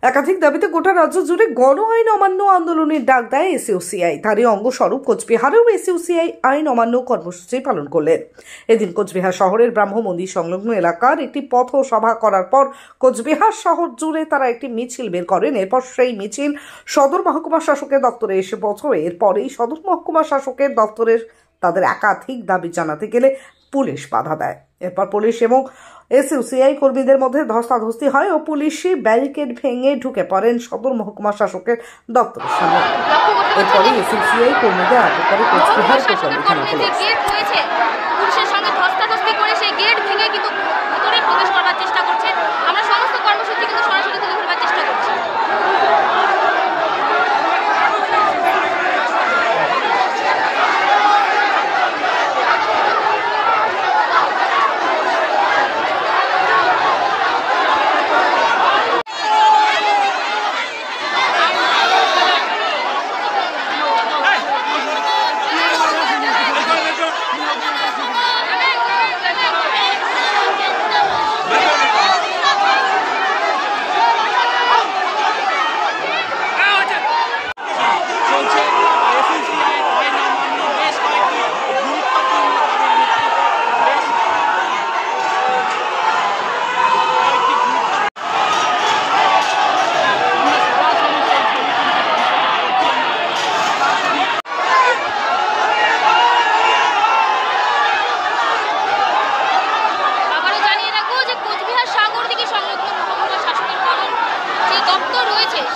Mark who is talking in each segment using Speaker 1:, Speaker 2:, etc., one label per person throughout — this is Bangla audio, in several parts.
Speaker 1: একাধিক দাবিতে গোটা রাজ্য জুড়ে গণ আইন অমান্য আন্দোলনের ডাক দেয় এসইউসিআই। তারই অঙ্গস্বরূপ কোচবিহারেও এসইউসিআই আইন অমান্য কর্মসূচি পালন করলেন। এদিন কোচবিহার শহরের ব্রাহ্ম মন্দির সংলগ্ন এলাকার একটি পথ সভা করার পর কোচবিহার শহর জুড়ে তারা একটি মিছিল বের করেন। এরপর সেই মিছিল সদর মহকুমা শাসকের দপ্তরে এসে পৌঁছয়। এরপরেই সদর মহকুমা শাসকের দপ্তরের তাদের একাধিক দাবি জানাতে গেলে পুলিশ বাধা দেয়। এরপর পুলিশ এবং এসইউসিআই কর্মীদের মধ্যে ধস্তাধস্তি হয় ও পুলিশি ব্যারিকেড ভেঙে ঢুকে পড়েন সদর মহকুমা শাসকের দপ্তরের সামনে। এরপরে এসইউসিআই কর্মীদের আটক করে কোচবিহার কোতোয়ালি থানা পুলিশ।
Speaker 2: পুলিশের সঙ্গে ধস্তাধস্তি করে সেই গেট ভেঙে কিন্তু ভিতরে প্রবেশ করার চেষ্টা করছে। আমরা সমস্ত কর্মসূচি কিন্তু সরাসরি তুলে ধরবার চেষ্টা করছি।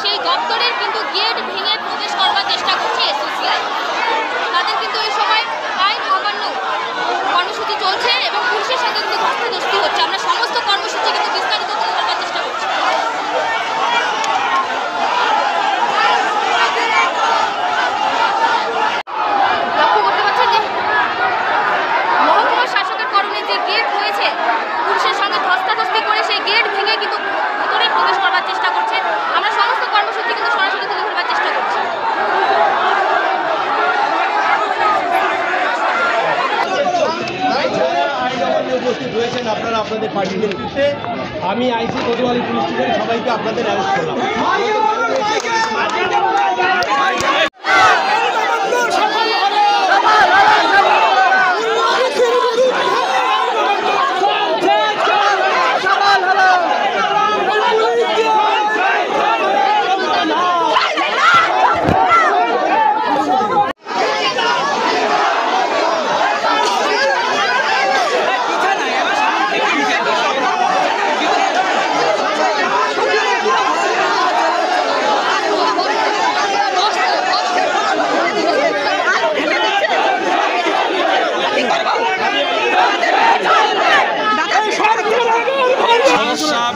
Speaker 2: সেই দপ্তরের কিন্তু গেট ভেঙে প্রবেশ করবার চেষ্টা করছে এসইউসিআই। তাদের কিন্তু এই সময় আইন অমান্য কর্মসূচি চলছে এবং পুলিশের সঙ্গে কিন্তু ধস্তাধস্তি হচ্ছে। আমরা সমস্ত কর্মসূচি কিন্তু বিস্তারিত তুলে ধরবার চেষ্টা করছি। লক্ষ্য করতে পারছেন যে মহকুমা শাসকের করণে যে গেট রয়েছে পুলিশের সঙ্গে ধস্তাধস্তি করে সেই গেট ভেঙে কিন্তু ভিতরে প্রবেশ করবার চেষ্টা করছে। আমরা সমস্ত কর্মসূচি কিন্তু সরাসরি তুলে ধরবার চেষ্টা করছি।
Speaker 3: উপস্থিত রয়েছেন আপনারা আপনাদের পার্টির নেতৃত্বে। আমি আইসি কোতোয়ালি পুলিশ স্টেশনে সবাইকে আপনাদের অ্যারেস্ট করলাম।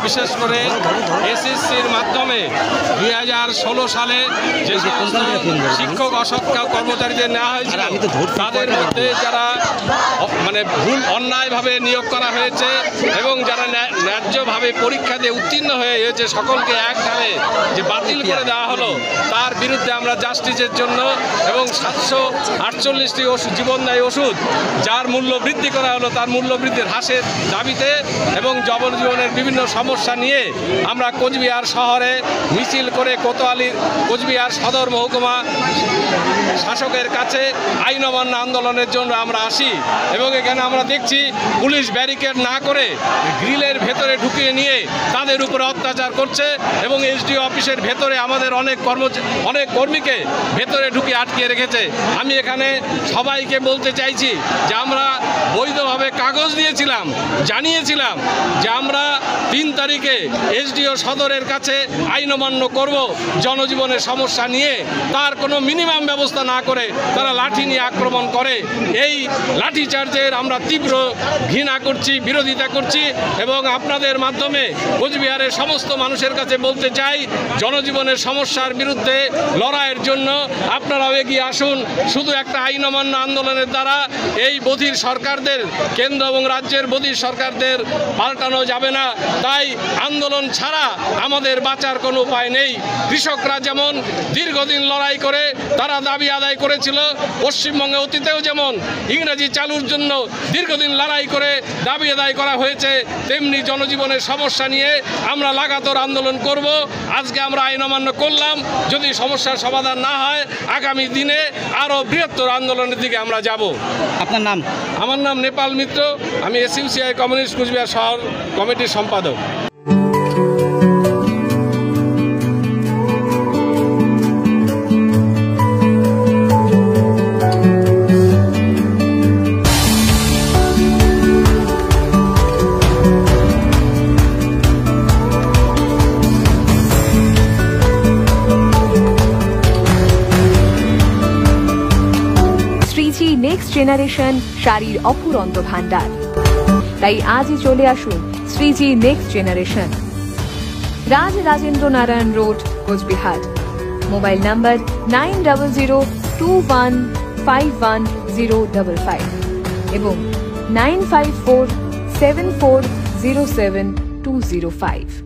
Speaker 4: বিশেষ করে এসএসসির মাধ্যমে 2016 সালে যে শিক্ষক অসৎকার কর্মচারীদের নেওয়া হয়েছিল তাদের মধ্যে যারা ভুল অন্যায়ভাবে নিয়োগ করা হয়েছে এবং যারা ন্যায্যভাবে পরীক্ষা দিয়ে উত্তীর্ণ হয়েছে সকলকে একভাবে যে বাতিল করে দেওয়া হলো, তার বিরুদ্ধে আমরা জাস্টিসের জন্য এবং 748টি জীবনদায়ী ওষুধ যার মূল্য বৃদ্ধি করা হলো তার মূল্য বৃদ্ধির হ্রাসের দাবিতে এবং জনজীবনের বিভিন্ন সমস্যা নিয়ে আমরা কোচবিহার শহরে মিছিল করে কোচবিহার সদর মহকুমা শাসকের কাছে আইন অমান্য আন্দোলনের জন্য আমরা আসি এবং এখানে আমরা দেখছি পুলিশ ব্যারিকেড না করে গ্রিলের ভেতরে ঢুকিয়ে নিয়ে তাদের উপরে অত্যাচার করছে এবং এসডিও অফিসের ভেতরে আমাদের অনেক কর্মীকে ভেতরে ঢুকিয়ে আটকে রেখেছে। আমি এখানে সবাইকে বলতে চাইছি যে আমরা বৈধভাবে কাগজ দিয়েছিলাম, জানিয়েছিলাম যে আমরা 3 তারিখে এসডিও সদরের কাছে আইন অমান্য করব জনজীবনের সমস্যা নিয়ে। তার কোনো মিনিমাম ব্যবস্থা না করে তারা লাঠি নিয়ে আক্রমণ করে। এই লাঠিচার্জের আমরা তীব্র ঘৃণা করছি, বিরোধিতা করছি এবং আপনাদের মাধ্যমে কোচবিহারের সমস্ত মানুষের কাছে বলতে চাই জনজীবনের সমস্যার বিরুদ্ধে লড়াইয়ের জন্য আপনারাও এগিয়ে আসুন। শুধু একটা আইন অমান্য আন্দোলনের দ্বারা এই বধির সরকারদের, কেন্দ্র এবং রাজ্যের বধির সরকারদের পাল্টানো যাবে না। তাই আন্দোলন ছাড়া আমাদের বাঁচার কোনো উপায় নেই। কৃষকরা যেমন দীর্ঘদিন লড়াই করে তারা দাবি আদায় করেছিল, পশ্চিমবঙ্গে অতীতেও যেমন ইংরেজি চালুর জন্য দীর্ঘদিন লড়াই করে দাবি আদায় করা হয়েছে, তেমনি জনজীবনের সমস্যা নিয়ে আমরা লাগাতার আন্দোলন করব। আজকে আমরা আইন অমান্য করলাম, যদি সমস্যার সমাধান না হয় আগামী দিনে আরও বৃহত্তর আন্দোলনের দিকে আমরা যাব।
Speaker 5: আপনার নাম?
Speaker 4: আমার নাম নেপাল মিত্র, আমি এসইউসিআই কমিউনিস্ট কুচবিহার শহর কমিটির সম্পাদক।
Speaker 6: শ্রীজি নেক্সট জেনারেশন শাড়ির অফুরন্ত ভান্ডার। তাই আজই চলে আসুন Shriji next generation, Raj Rajendra Narayan road, Coochbehar. Mobile number 9002151055 এবং 9547407205।